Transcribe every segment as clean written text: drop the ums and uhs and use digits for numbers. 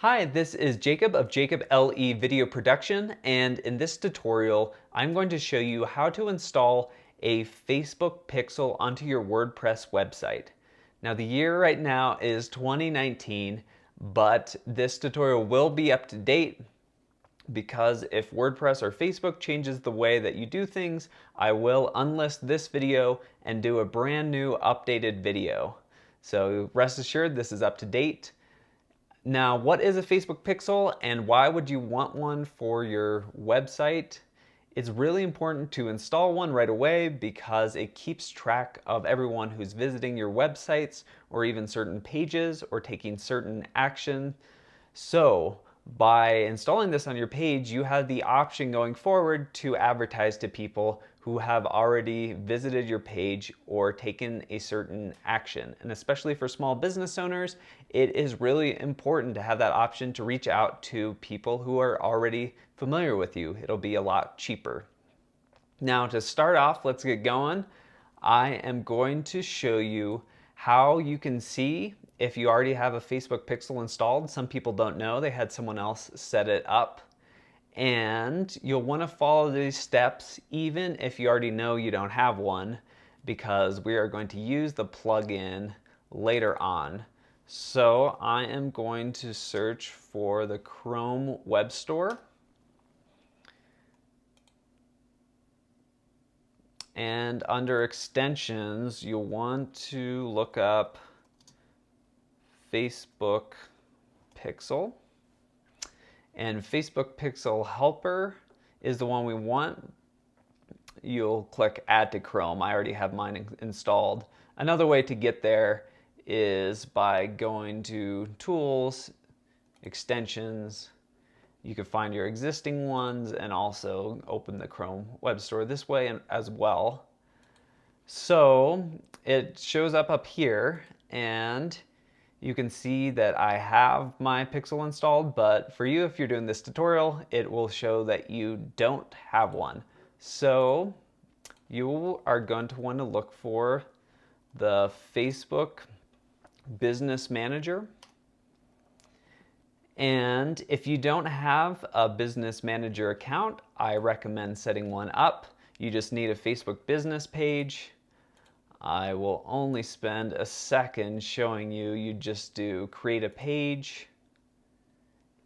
Hi, this is Jacob of Jacob LE Video Production, and in this tutorial, I'm going to show you how to install a Facebook pixel onto your WordPress website. Now, the year right now is 2019, but this tutorial will be up to date because if WordPress or Facebook changes the way that you do things, I will unlist this video and do a brand new updated video. So rest assured, this is up to date. Now, what is a Facebook pixel and why would you want one for your website? It's really important to install one right away because it keeps track of everyone who's visiting your websites or even certain pages or taking certain action. So by installing this on your page, you have the option going forward to advertise to people who have already visited your page or taken a certain action. And especially for small business owners, it is really important to have that option to reach out to people who are already familiar with you. It'll be a lot cheaper. Now, to start off, let's get going. I am going to show you how you can see if you already have a Facebook pixel installed. Some people don't know, they had someone else set it up. And you'll want to follow these steps even if you already know you don't have one, because we are going to use the plugin later on. So I am going to search for the Chrome Web Store. And under extensions, you'll want to look up Facebook Pixel. And Facebook Pixel Helper is the one we want. You'll click Add to Chrome. I already have mine installed. Another way to get there is by going to Tools, Extensions. You can find your existing ones and also open the Chrome Web Store this way as well. So it shows up here, and you can see that I have my pixel installed, but for you, if you're doing this tutorial, it will show that you don't have one. So you are going to want to look for the Facebook Business Manager. And if you don't have a Business Manager account, I recommend setting one up. You just need a Facebook business page. I will only spend a second showing you. You just do create a page,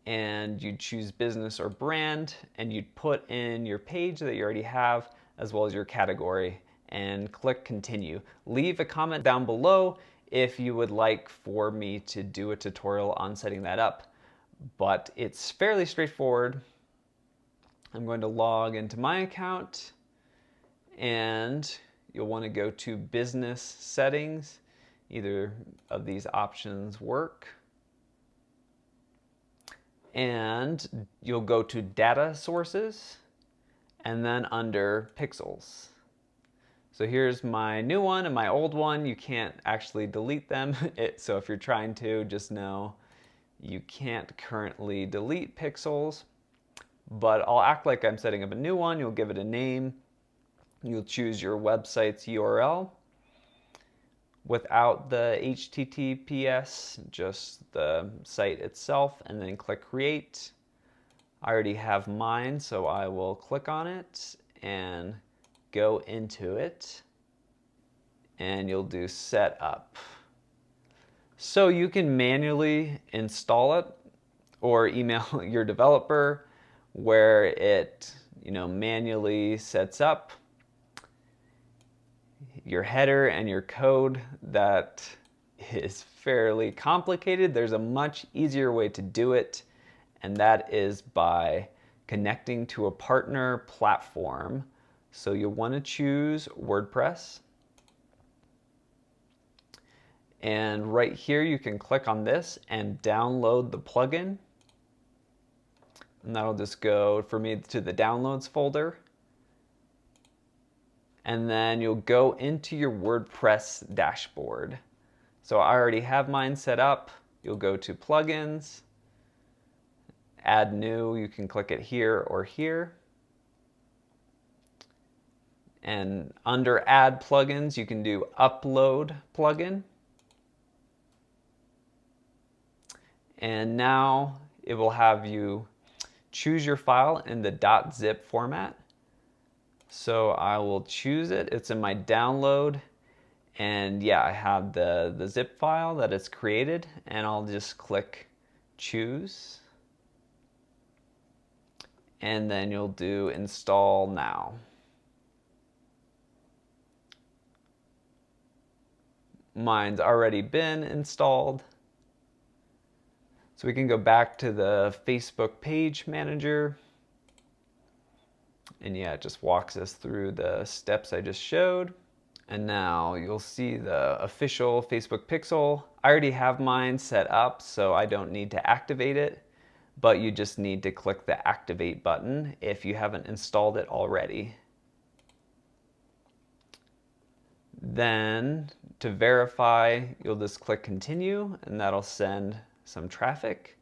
and you choose business or brand, and you'd put in your page that you already have as well as your category, and click continue. Leave a comment down below if you would like for me to do a tutorial on setting that up, but it's fairly straightforward. I'm going to log into my account, and you'll want to go to Business Settings. Either of these options work. And you'll go to Data Sources, and then under Pixels. So here's my new one and my old one. You can't actually delete them. So if you're trying to, just know you can't currently delete pixels. But I'll act like I'm setting up a new one. You'll give it a name. You'll choose your website's URL without the HTTPS, just the site itself, and then click Create. I already have mine, so I will click on it and go into it, and you'll do Set Up. So you can manually install it or email your developer where it manually sets up your header and your code. That is fairly complicated. There's a much easier way to do it, and that is by connecting to a partner platform. So you'll want to choose WordPress. And right here you can click on this and download the plugin. And that'll just go for me to the downloads folder. And then you'll go into your WordPress dashboard. So I already have mine set up. You'll go to Plugins, Add New. You can click it here or here. And under Add Plugins, you can do Upload Plugin. And now it will have you choose your file in the .zip format. So I will choose it. It's in my download. And yeah, I have the zip file that it's created, and I'll just click choose. And then you'll do install now. Mine's already been installed. So we can go back to the Facebook page manager. And yeah, it just walks us through the steps I just showed. And now you'll see the official Facebook pixel. I already have mine set up, so I don't need to activate it, but you just need to click the activate button if you haven't installed it already. Then to verify, you'll just click continue, and that'll send some traffic.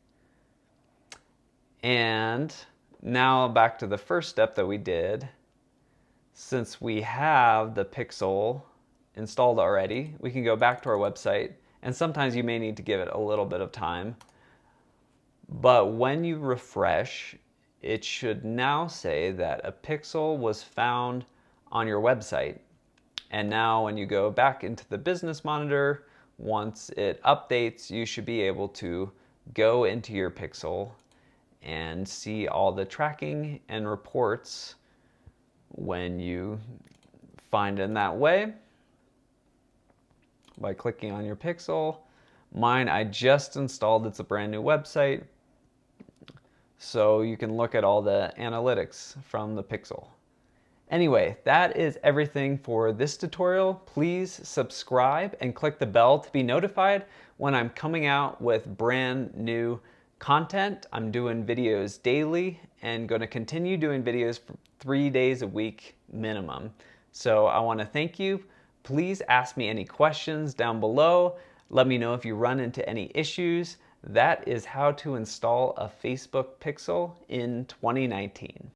And now back to the first step that we did. Since we have the pixel installed already, we can go back to our website, and sometimes you may need to give it a little bit of time. But when you refresh, it should now say that a pixel was found on your website. And now when you go back into the business monitor, once it updates, you should be able to go into your pixel and see all the tracking and reports when you find it in that way by clicking on your pixel. Mine, I just installed. It's a brand new website, so you can look at all the analytics from the pixel. Anyway, that is everything for this tutorial. Please subscribe and click the bell to be notified when I'm coming out with brand new content. I'm doing videos daily and going to continue doing videos for 3 days a week minimum. So I want to thank you. Please ask me any questions down below. Let me know if you run into any issues. That is how to install a Facebook pixel in 2019.